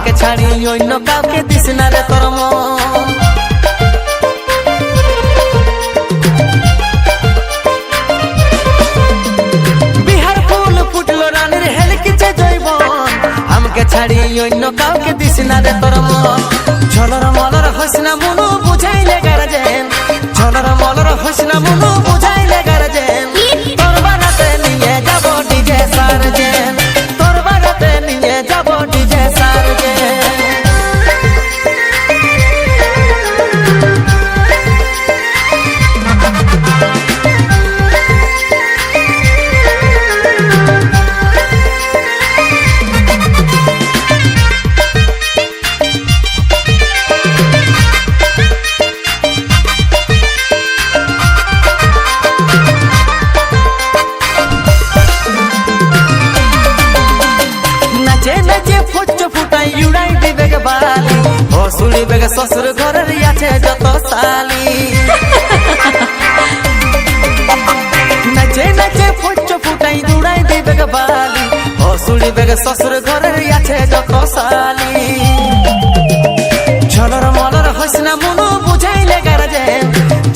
আমাকে ছাড়ি অন্য কাউকে দিস না রে তোর মন। বিহার ফুল ফুটলো রানীর হেলকিছে জৈবন, আমাকে ছাড়ি অন্য কাউকে দিস না রে তোর মন। ঝলর মলর হসনা মনু বুঝাইলে গার্জেন, ঝলর মলর হসনা মনু বুঝাইলে গার্জেন। তোর বাড়াতে নিয়ে যাব ডিজে সার্জেন, তোর বাড়াতে নিয়ে যাব ডিজে সার্জেন। হসুলি বেগে শ্বশুর ঘরের আছে যত সালি, নাচে নাচে ফুচ ফুটাই দৌড়াই দিবে বালি। হসুলি বেগে শ্বশুর ঘরের আছে যত সালি। ঝলর মলর হসনা মনু বুঝাইলে গার্জেন,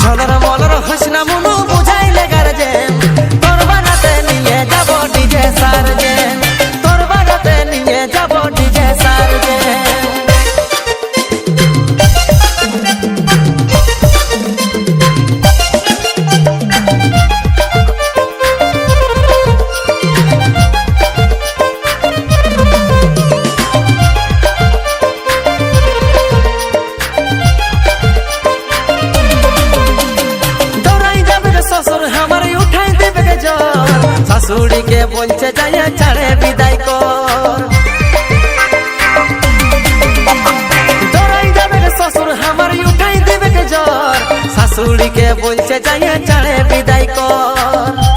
ঝলর মলর হসনা মনু বুঝাইলে গার্জেন। তোর বাড়াতে নিয়ে যাব ডিজে সার্জেন, তোর বাড়াতে নিয়ে যাব ডিজে সার্জেন। শাশুড়ি কে বলছে যাই ছাড়ে বিদায় কর, দৌড়াই যাবে শ্বশুর আমার উঠাই দেবে জ্বর। শাশুড়ি কে বলছে যাই ছাড়ে বিদায় কর।